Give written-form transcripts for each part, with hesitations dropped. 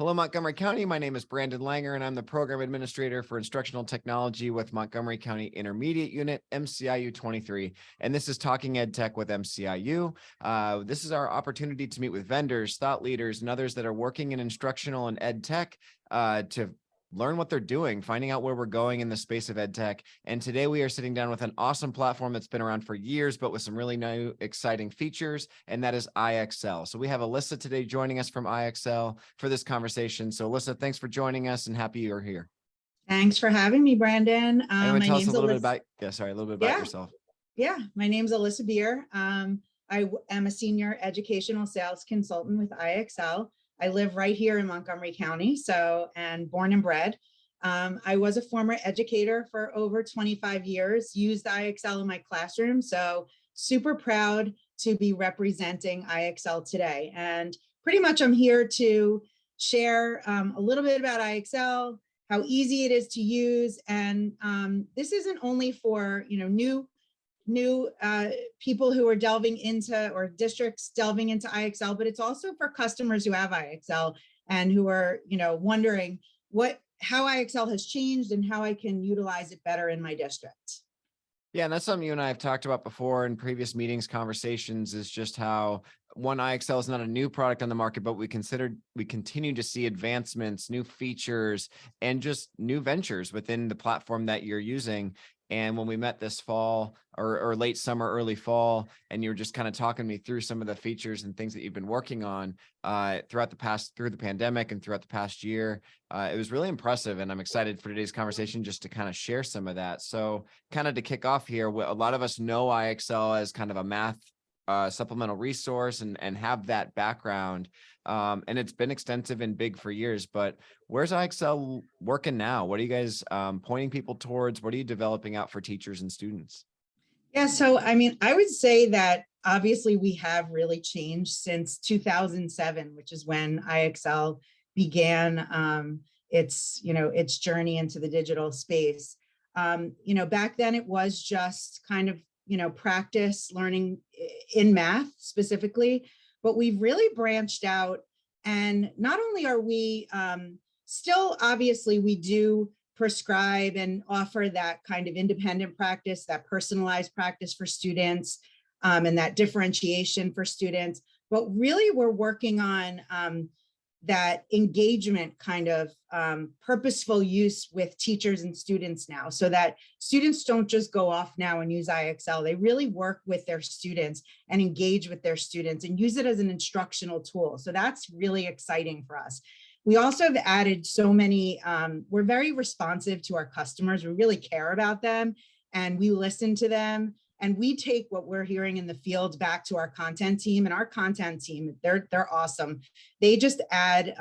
Hello, Montgomery County. My name is Brandon Langer, and I'm the Program Administrator for Instructional Technology with Montgomery County Intermediate Unit, MCIU 23. And this is Talking EdTech with MCIU. This is our opportunity to meet with vendors, thought leaders, and others that are working in instructional and EdTech to learn what they're doing, finding out where we're going in the space of EdTech. And today we are sitting down with an awesome platform that's been around for years, but with some really new, exciting features, and that is iXL. So we have Alysa today joining us from iXL for this conversation. So Alysa, thanks for joining us and happy you're here. Thanks for having me, Brandon. Anyway, tell us a little bit about, a little bit about yourself. Yeah, my name's Alysa Beer. I am a senior educational sales consultant with iXL. I live right here in Montgomery County, and born and bred. I was a former educator for over 25 years, used iXL in my classroom, so super proud to be representing iXL today. And pretty much I'm here to share a little bit about iXL, how easy it is to use, and this isn't only for new people who are delving into, or districts delving into iXL, but it's also for customers who have iXL and who are, wondering how iXL has changed and how I can utilize it better in my district. Yeah, and that's something you and I have talked about before in previous meetings, conversations, is just how iXL is not a new product on the market, but we continue to see advancements, new features, and just new ventures within the platform that you're using. And when we met this fall or late summer, early fall, and you were just kind of talking me through some of the features and things that you've been working on through the pandemic and throughout the past year, it was really impressive. And I'm excited for today's conversation just to kind of share some of that. So kind of to kick off here, a lot of us know iXL as kind of a math supplemental resource and have that background. And it's been extensive and big for years, but where's iXL working now? What are you guys pointing people towards? What are you developing out for teachers and students? Yeah, so I would say that obviously we have really changed since 2007, which is when iXL began its journey into the digital space. Back then it was just kind of practice learning in math specifically, but we've really branched out. And not only are we still, obviously, we do prescribe and offer that kind of independent practice, that personalized practice for students, and that differentiation for students, but really we're working on that engagement kind of purposeful use with teachers and students now, so that students don't just go off now and use iXL. They really work with their students and engage with their students and use it as an instructional tool. So that's really exciting for us. We also have added so many, we're very responsive to our customers. We really care about them and we listen to them. And we take what we're hearing in the field back to our content team, and our content team, they're awesome. They just add,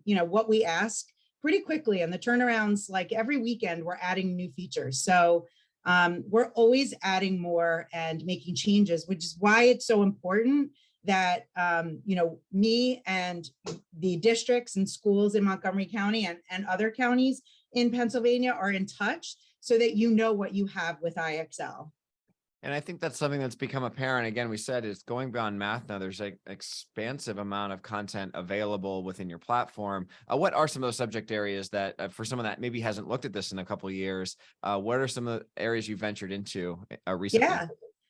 what we ask pretty quickly, and the turnarounds, like every weekend, we're adding new features. So we're always adding more and making changes, which is why it's so important that, me and the districts and schools in Montgomery County and other counties in Pennsylvania are in touch so that you know what you have with iXL. And I think that's something that's become apparent. Again, we said it's going beyond math now. There's an expansive amount of content available within your platform. What are some of those subject areas that, for someone that maybe hasn't looked at this in a couple of years, what are some of the areas you ventured into recently? Yeah,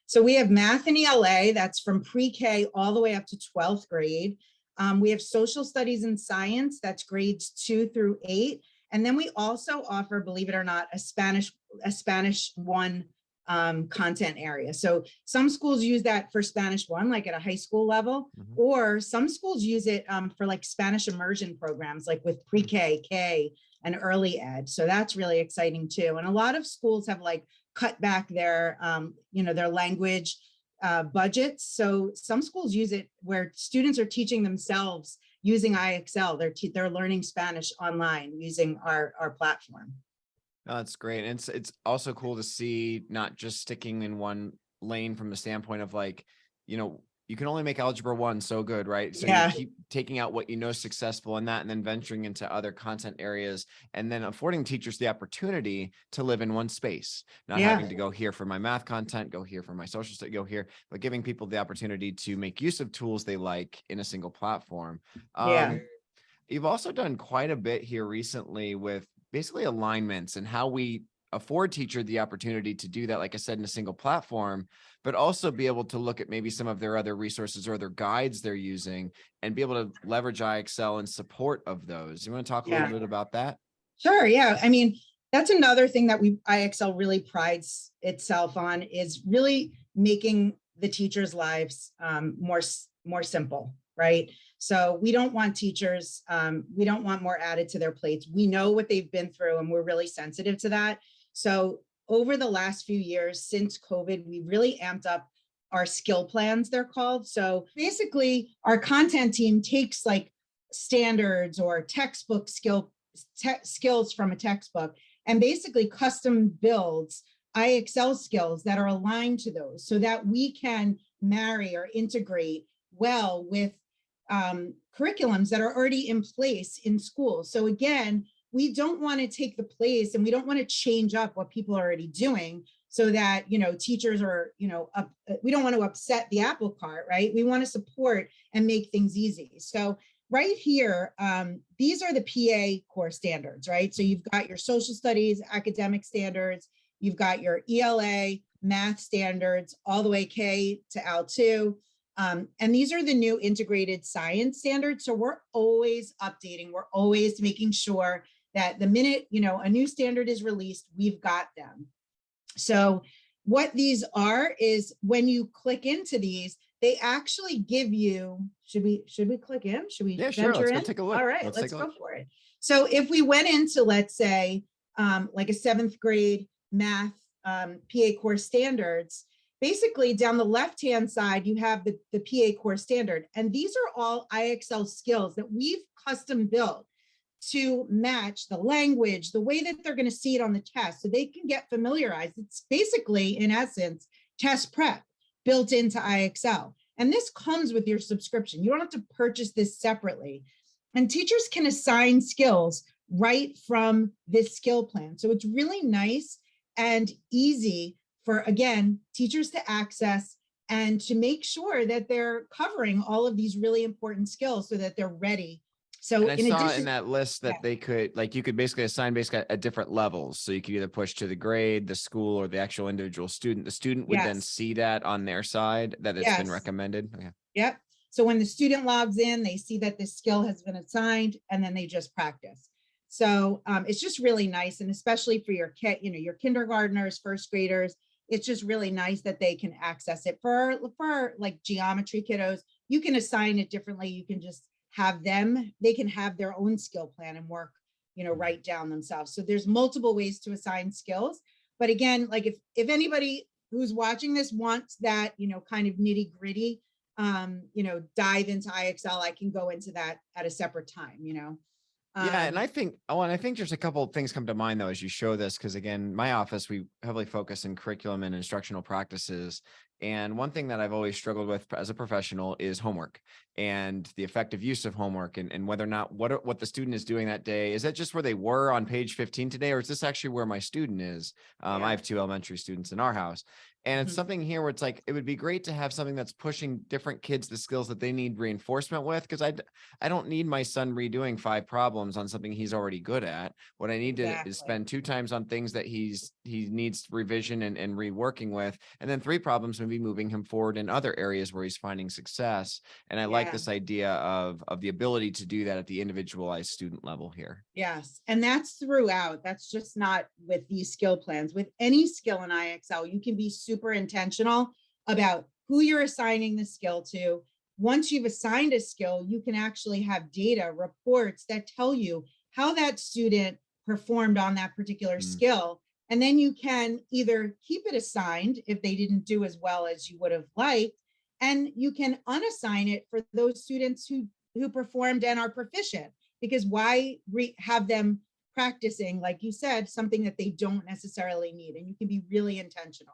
so we have math and ELA, that's from pre-K all the way up to 12th grade. We have social studies and science, that's grades 2 through 8. And then we also offer, believe it or not, a Spanish 1 content area. So some schools use that for Spanish 1, like at a high school level, or some schools use it for like Spanish immersion programs, like with pre-K, K, and early ed. So that's really exciting too. And a lot of schools have like cut back their, their language budgets. So some schools use it where students are teaching themselves using iXL. They're learning Spanish online using our platform. No, that's great. And it's also cool to see not just sticking in one lane from the standpoint of like, you can only make algebra 1 so good, right? So you keep taking out what successful in that and then venturing into other content areas and then affording teachers the opportunity to live in one space, not having to go here for my math content, go here for my social study, go here, but giving people the opportunity to make use of tools they like in a single platform. You've also done quite a bit here recently with basically alignments and how we afford teacher the opportunity to do that, like I said, in a single platform, but also be able to look at maybe some of their other resources or other guides they're using and be able to leverage iXL in support of those. You want to talk a little Yeah. bit about that? Sure. Yeah. I mean, that's another thing that IXL really prides itself on, is really making the teachers' lives more simple, right? So we don't want teachers, we don't want more added to their plates. We know what they've been through, and we're really sensitive to that. So over the last few years since COVID, we really amped up our skill plans, they're called. So basically, our content team takes like standards or textbook skills from a textbook and basically custom builds iXL skills that are aligned to those, so that we can marry or integrate well with curriculums that are already in place in schools. So again, we don't want to take the place, and we don't want to change up what people are already doing, so that, teachers are, we don't want to upset the apple cart, right? We want to support and make things easy. So right here, these are the PA core standards, right? So you've got your social studies, academic standards, you've got your ELA, math standards, all the way K to L2. And these are the new integrated science standards. So we're always updating, we're always making sure that the minute, a new standard is released, we've got them. So what these are is, when you click into these, they actually give you, should we click in? Should we Sure. venture Let's in? go take a look. All right, let's go for it. So if we went into, let's say, like a 7th grade math PA core standards, basically down the left-hand side, you have the PA core standard. And these are all iXL skills that we've custom built to match the language, the way that they're going to see it on the test, so they can get familiarized. It's basically, in essence, test prep built into iXL. And this comes with your subscription. You don't have to purchase this separately. And teachers can assign skills right from this skill plan. So it's really nice and easy for, again, teachers to access and to make sure that they're covering all of these really important skills so that they're ready. So And I saw in that list that they could, like, you could basically assign at different levels. So you could either push to the grade, the school, or the actual individual student. The student would then see that on their side that it's been recommended. Okay. Yep. So when the student logs in, they see that this skill has been assigned, and then they just practice. So it's just really nice. And especially for your your kindergartners, 1st graders, it's just really nice that they can access it. For like geometry kiddos, you can assign it differently. You can just have them, they can have their own skill plan and work, write down themselves. So there's multiple ways to assign skills. But again, like if anybody who's watching this wants that, kind of nitty gritty, dive into iXL, I can go into that at a separate time, Yeah, and I think, there's a couple of things come to mind though as you show this, because again, my office, we heavily focus in curriculum and instructional practices. And one thing that I've always struggled with as a professional is homework and the effective use of homework, and whether or not what the student is doing that day. Is that just where they were on page 15 today, or is this actually where my student is? I have 2 elementary students in our house. And it's something here where it's like, it would be great to have something that's pushing different kids the skills that they need reinforcement with, because I don't need my son redoing 5 problems on something he's already good at. What I need to is spend 2 times on things that he needs revision and reworking with, and then 3 problems maybe moving him forward in other areas where he's finding success. And I like this idea of the ability to do that at the individualized student level here. Yes. And that's throughout. That's just not with these skill plans. With any skill in iXL, you can be super intentional about who you're assigning the skill to. Once you've assigned a skill, you can actually have data reports that tell you how that student performed on that particular skill. And then you can either keep it assigned if they didn't do as well as you would have liked, and you can unassign it for those students who performed and are proficient. Because why have them practicing, like you said, something that they don't necessarily need? And you can be really intentional.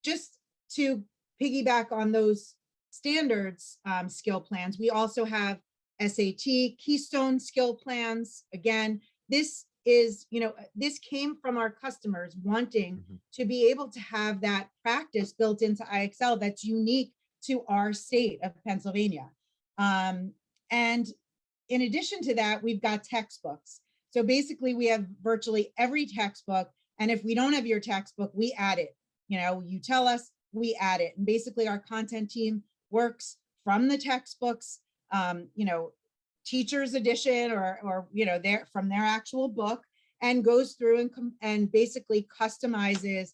Just to piggyback on those standards skill plans, we also have SAT Keystone skill plans. Again, this is, this came from our customers wanting to be able to have that practice built into iXL that's unique to our state of Pennsylvania. And in addition to that, we've got textbooks. So basically we have virtually every textbook. And if we don't have your textbook, we add it. You tell us, we add it. And basically our content team works from the textbooks, teacher's edition or from their actual book, and goes through and basically customizes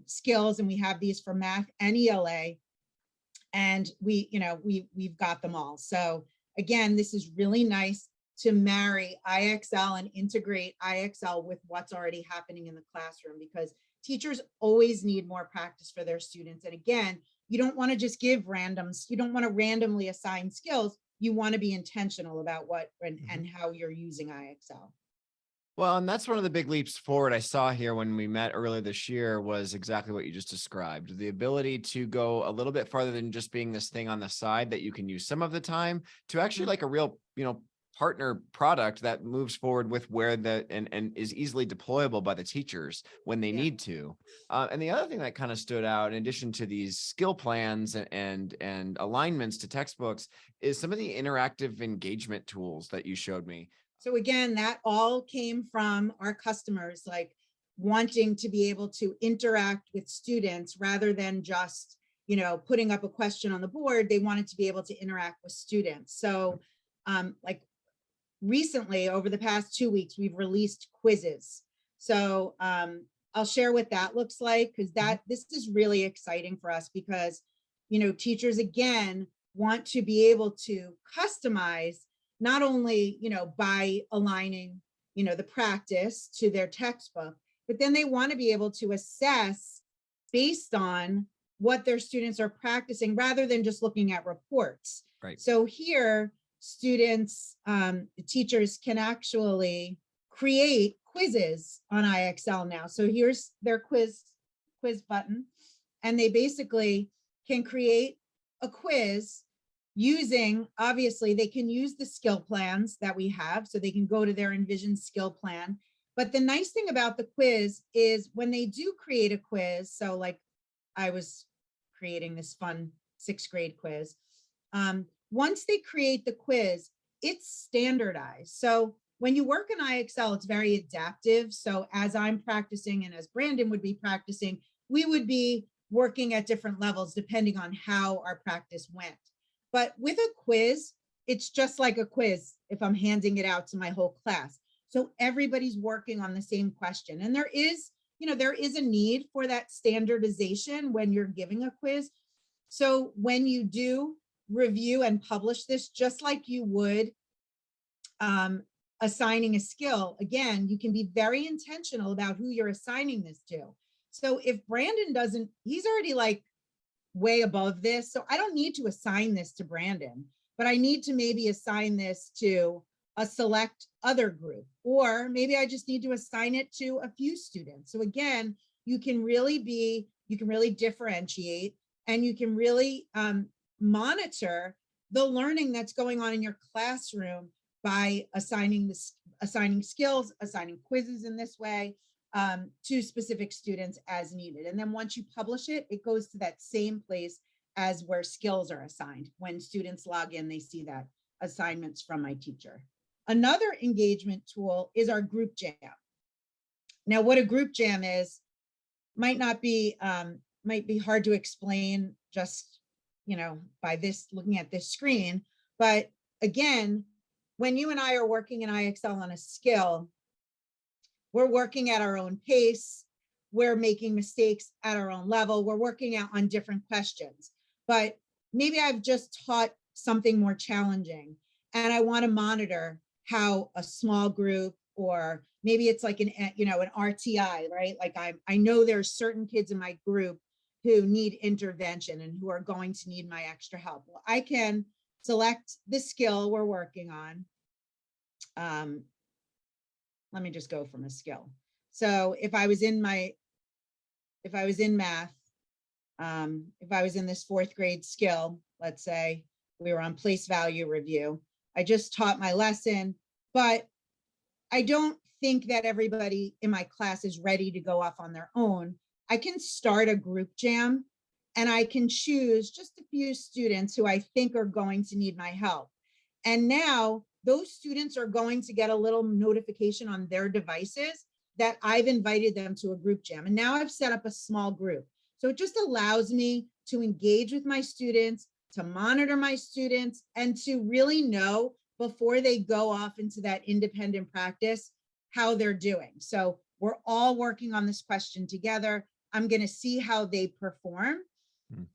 skills. And we have these for math and ELA. And we've got them all. So again, this is really nice to marry iXL and integrate iXL with what's already happening in the classroom, because teachers always need more practice for their students. And again, you don't want to just give randoms. You don't want to randomly assign skills. You want to be intentional about what and how you're using iXL. Well, and that's one of the big leaps forward I saw here when we met earlier this year was exactly what you just described. The ability to go a little bit farther than just being this thing on the side that you can use some of the time to actually like a real, partner product that moves forward with where and is easily deployable by the teachers when they need to. And the other thing that kind of stood out, in addition to these skill plans and alignments to textbooks, is some of the interactive engagement tools that you showed me. So again, that all came from our customers, like wanting to be able to interact with students rather than just, putting up a question on the board. They wanted to be able to interact with students. So like recently, over the past 2 weeks, we've released quizzes. So I'll share what that looks like, because this is really exciting for us, because, teachers, again, want to be able to customize not only, by aligning, the practice to their textbook, but then they want to be able to assess based on what their students are practicing rather than just looking at reports. Right. So here, students, teachers can actually create quizzes on iXL now. So here's their quiz button, and they basically can create a quiz using, obviously they can use the skill plans that we have, so they can go to their envisioned skill plan. But the nice thing about the quiz is when they do create a quiz, so like I was creating this fun 6th grade quiz, once they create the quiz, it's standardized. So when you work in iXL, it's very adaptive. So as I'm practicing and as Brandon would be practicing, we would be working at different levels depending on how our practice went. But with a quiz, it's just like a quiz if I'm handing it out to my whole class. So everybody's working on the same question. And there is a need for that standardization when you're giving a quiz. So when you do review and publish this, just like you would assigning a skill, again, you can be very intentional about who you're assigning this to. So if Brandon doesn't, he's already like way above this. So I don't need to assign this to Brandon, but I need to maybe assign this to a select other group, or maybe I just need to assign it to a few students. So again, you can really differentiate, and you can really monitor the learning that's going on in your classroom by assigning skills, assigning quizzes in this way to specific students as needed. And then once you publish it, it goes to that same place as where skills are assigned. When students log in, they see that assignments from my teacher. Another engagement tool is our group jam. Now, what a group jam is might be hard to explain just, by looking at this screen. But again, when you and I are working in iXL on a skill, we're working at our own pace. We're making mistakes at our own level. We're working out on different questions. But maybe I've just taught something more challenging, and I want to monitor how a small group, or maybe it's like an RTI, right? Like I know there's certain kids in my group who need intervention and who are going to need my extra help. Well, I can select the skill we're working on. Let me just go from a skill. So if I was in math, if I was in this 4th grade skill, let's say we were on place value review, I just taught my lesson, but I don't think that everybody in my class is ready to go off on their own. I can start a group jam, and I can choose just a few students who I think are going to need my help. And now those students are going to get a little notification on their devices that I've invited them to a group jam. And now I've set up a small group. So it just allows me to engage with my students, to monitor my students, and to really know before they go off into that independent practice, how they're doing. So we're all working on this question together. I'm going to see how they perform.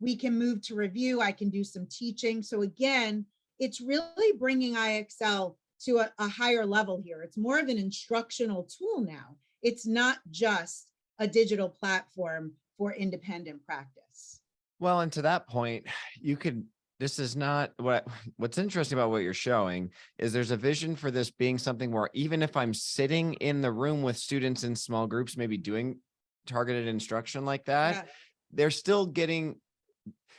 We can move to review. I can do some teaching. So again, it's really bringing iXL to a higher level here. It's more of an instructional tool now. It's not just a digital platform for independent practice. Well, and to that point, this is not what's interesting about what you're showing is there's a vision for this being something where even if I'm sitting in the room with students in small groups, maybe doing targeted instruction like that, they're still getting,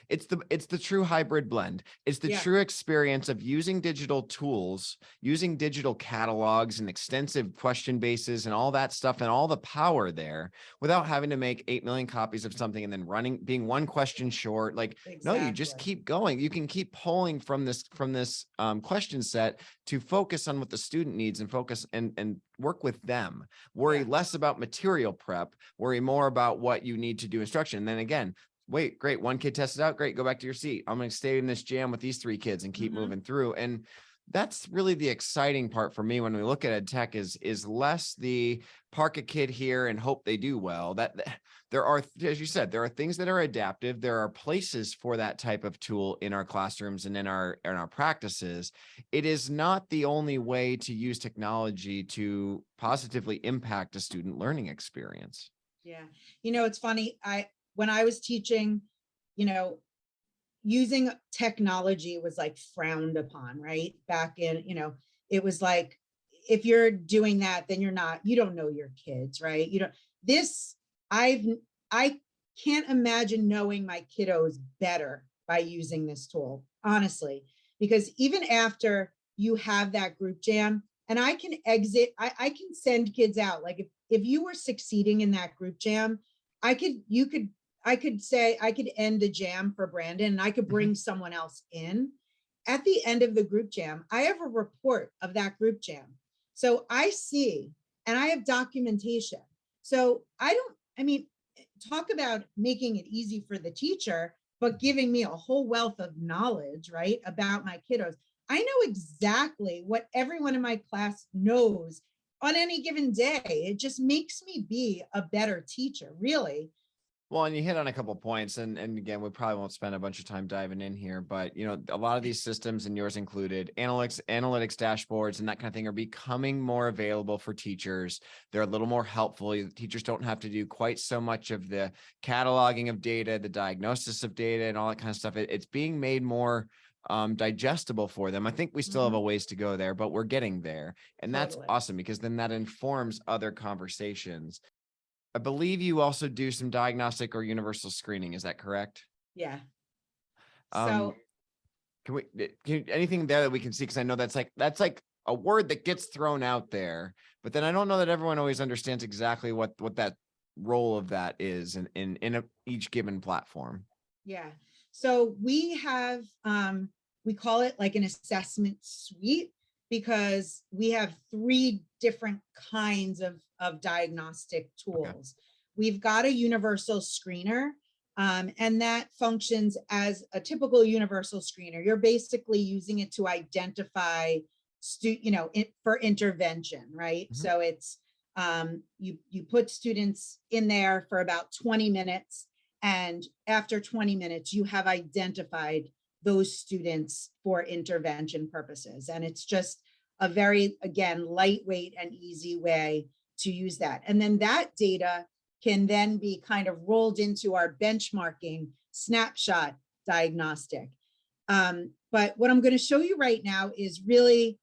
it's the true hybrid blend. It's the true experience of using digital tools, using digital catalogs and extensive question bases and all that stuff and all the power there without having to make 8 million copies of something and then being one question short. Like, no, you just keep going. You can keep pulling from this question set to focus on what the student needs and focus and work with them. Worry less about material prep, worry more about what you need to do instruction. And then again, wait, great. One kid tested out. Great. Go back to your seat. I'm going to stay in this jam with these 3 kids and keep moving through. And that's really the exciting part for me when we look at EdTech is less the park a kid here and hope they do well. That there are, as you said, there are things that are adaptive. There are places for that type of tool in our classrooms and in our practices. It is not the only way to use technology to positively impact a student learning experience. Yeah. It's funny. When I was teaching, using technology was like frowned upon, right? Back in, it was like, if you're doing that, then you don't know your kids, right? I can't imagine knowing my kiddos better by using this tool, honestly, because even after you have that group jam and I can exit, I can send kids out. Like if you were succeeding in that group jam, I could end the jam for Brandon and I could bring someone else in. At the end of the group jam, I have a report of that group jam. So I see, and I have documentation. So talk about making it easy for the teacher, but giving me a whole wealth of knowledge, right, about my kiddos. I know exactly what everyone in my class knows on any given day. It just makes me be a better teacher, really. Well, and you hit on a couple of points, and again, we probably won't spend a bunch of time diving in here, but a lot of these systems, and yours included, analytics dashboards and that kind of thing are becoming more available for teachers. They're a little more helpful. Teachers don't have to do quite so much of the cataloging of data, the diagnosis of data, and all that kind of stuff. It's being made more digestible for them. I think we still have a ways to go there, but we're getting there, and that's awesome because then that informs other conversations. I believe you also do some diagnostic or universal screening. Is that correct? Yeah. So can anything there that we can see? Because I know that's like a word that gets thrown out there, but then I don't know that everyone always understands exactly what that role of that is in each given platform. Yeah. So we have, we call it like an assessment suite because we have 3 different kinds of diagnostic tools. Okay. We've got a universal screener, and that functions as a typical universal screener. You're basically using it to identify, for intervention, right? So it's, you put students in there for about 20 minutes. And after 20 minutes, you have identified those students for intervention purposes. And it's just a very, again, lightweight and easy way to use that. And then that data can then be kind of rolled into our benchmarking snapshot diagnostic. But what I'm going to show you right now is really,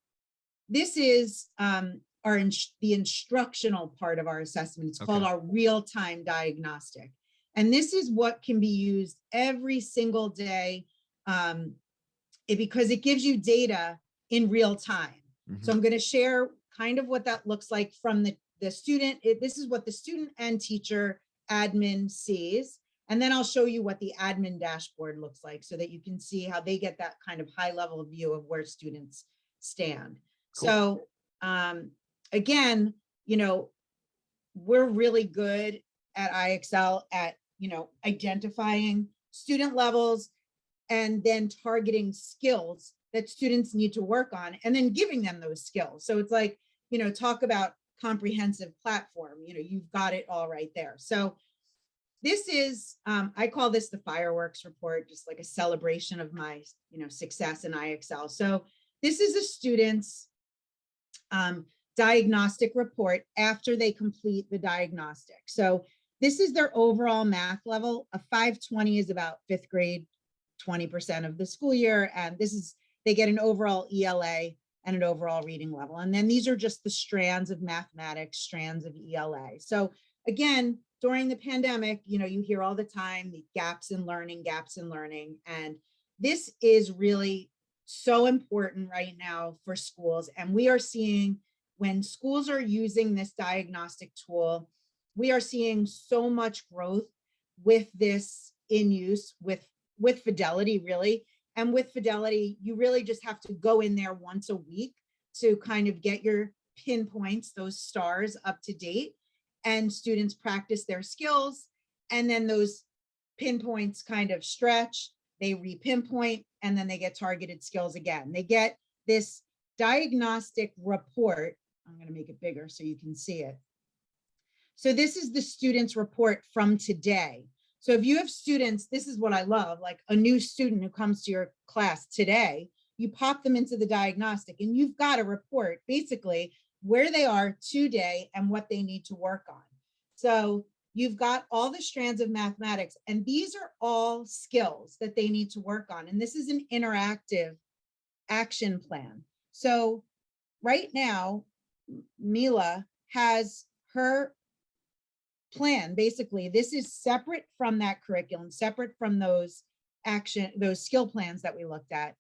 this is the instructional part of our assessment. It's called our real-time diagnostic. And this is what can be used every single day because it gives you data in real time. So I'm going to share kind of what that looks like from the student. This is what the student and teacher admin sees. And then I'll show you what the admin dashboard looks like so that you can see how they get that kind of high level view of where students stand. Cool. So again, you know, we're really good at iXL at, you know, identifying student levels and then targeting skills that students need to work on and then giving them those skills. So it's like, you know, talk about comprehensive platform, you know, you've got it all right there. So this is, I call this the fireworks report, just like a celebration of my, you know, success in iXL. So this is a student's diagnostic report after they complete the diagnostic. So this is their overall math level. A 520 is about fifth grade, 20% of the school year. And this is, they get an overall ELA and an overall reading level. And then these are just the strands of mathematics, strands of ELA. So again, during the pandemic, you know, you hear all the time the gaps in learning. And this is really so important right now for schools. And we are seeing when schools are using this diagnostic tool, we are seeing so much growth with this in use with Fidelity, really. And with Fidelity, you really just have to go in there once a week to kind of get your pinpoints, those stars, up to date. And students practice their skills. And then those pinpoints kind of stretch, they re-pinpoint, and then they get targeted skills again. They get this diagnostic report. I'm going to make it bigger so you can see it. So this is the student's report from today. So if you have students, this is what I love, like a new student who comes to your class today, you pop them into the diagnostic and you've got a report basically where they are today and what they need to work on. So you've got all the strands of mathematics, and these are all skills that they need to work on. And this is an interactive action plan. So right now, Mila has her plan. Basically, this is separate from that curriculum, separate from those skill plans that we looked at.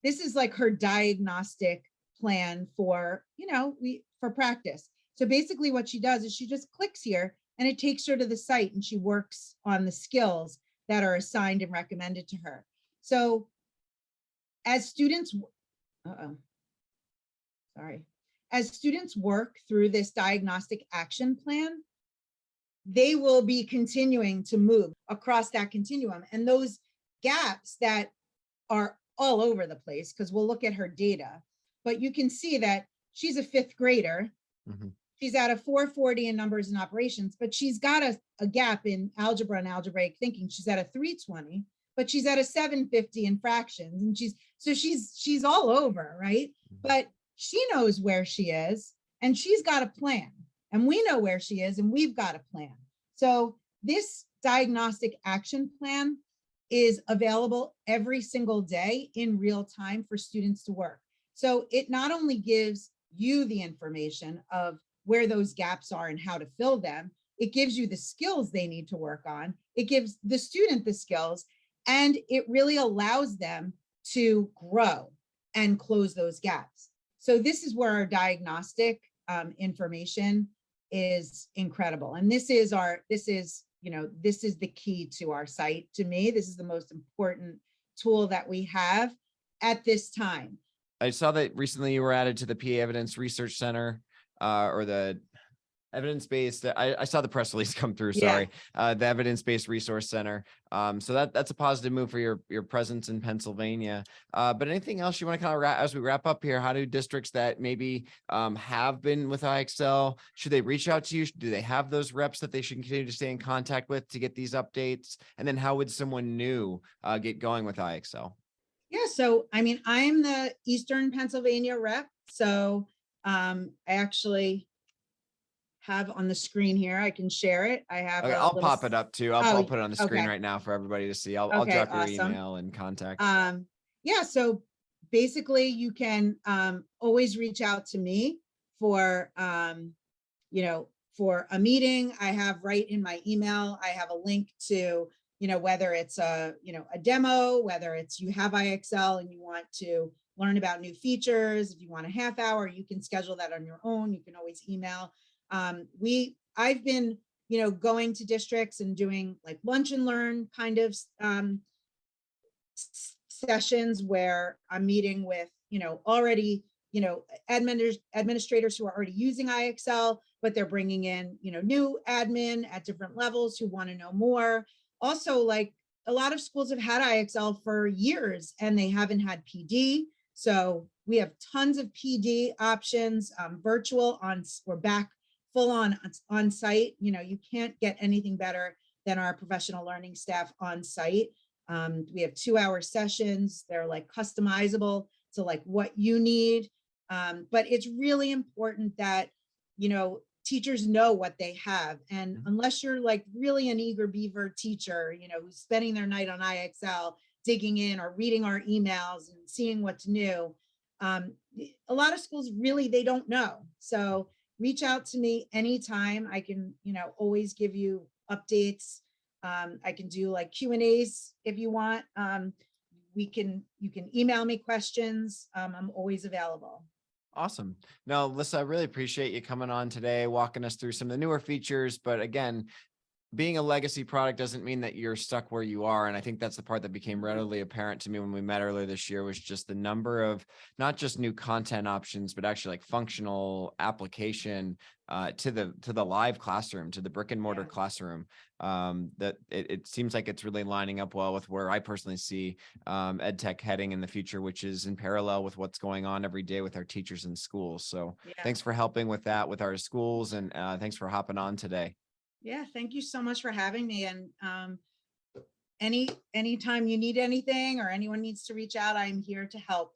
This is like her diagnostic plan for, you know, for practice. So basically what she does is she just clicks here and it takes her to the site and she works on the skills that are assigned and recommended to her. So as students, as students work through this diagnostic action plan, they will be continuing to move across that continuum. And those gaps that are all over the place, because we'll look at her data, but you can see that she's a fifth grader. Mm-hmm. She's at a 440 in numbers and operations, but she's got a gap in algebra and algebraic thinking. She's at a 320, but she's at a 750 in fractions. And she's all over, right? Mm-hmm. But she knows where she is and she's got a plan. And we know where she is and we've got a plan. So this diagnostic action plan is available every single day in real time for students to work. So it not only gives you the information of where those gaps are and how to fill them, it gives you the skills they need to work on. It gives the student the skills, and it really allows them to grow and close those gaps. So this is where our diagnostic information is incredible. And this is the key to our site. To me, this is the most important tool that we have at this time. I saw that recently you were added to the PA Evidence Research Center, or the evidence-based, I saw the press release come through, sorry, the Evidence-Based Resource Center. So that's a positive move for your presence in Pennsylvania. But anything else you want to kind of as we wrap up here, how do districts that maybe have been with iXL, should they reach out to you? Do they have those reps that they should continue to stay in contact with to get these updates? And then how would someone new get going with iXL? Yeah, so I mean, I'm the Eastern Pennsylvania rep. So I actually have on the screen here. I can share it. I have. Okay, I'll pop it up too. I'll put it on the screen right now for everybody to see. I'll drop your email and contact. Yeah, so basically you can always reach out to me for for a meeting. I have right in my email, I have a link to, whether it's a demo, whether it's you have iXL and you want to learn about new features. If you want a half hour, you can schedule that on your own. You can always email. I've been, going to districts and doing like lunch and learn kind of sessions where I'm meeting with, already administrators who are already using iXL, but they're bringing in, new admin at different levels who want to know more. Also, like a lot of schools have had iXL for years and they haven't had PD. So we have tons of PD options, virtual we're back full on site. You can't get anything better than our professional learning staff on site. We have 2-hour sessions. They're like customizable to like what you need. But it's really important that, teachers know what they have. And unless you're like really an eager beaver teacher, who's spending their night on iXL, digging in or reading our emails and seeing what's new, a lot of schools really, they don't know. So reach out to me anytime. I can, always give you updates. I can do like Q&As if you want. You can email me questions. I'm always available. Awesome. No, Alyssa, I really appreciate you coming on today, walking us through some of the newer features. But again, being a legacy product doesn't mean that you're stuck where you are. And I think that's the part that became readily apparent to me when we met earlier this year, was just the number of not just new content options, but actually like functional application to the live classroom, to the brick and mortar classroom. That it seems like it's really lining up well with where I personally see EdTech heading in the future, which is in parallel with what's going on every day with our teachers in schools. So thanks for helping with that with our schools, and thanks for hopping on today. Yeah, thank you so much for having me. And anytime you need anything or anyone needs to reach out, I'm here to help.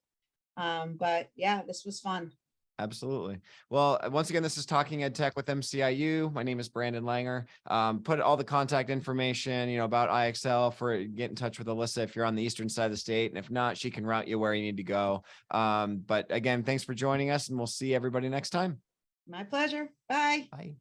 But yeah, this was fun. Absolutely. Well, once again, this is Talking EdTech with MCIU. My name is Brandon Langer. Put all the contact information, about iXL for get in touch with Alyssa if you're on the eastern side of the state. And if not, she can route you where you need to go. But again, thanks for joining us, and we'll see everybody next time. My pleasure. Bye. Bye.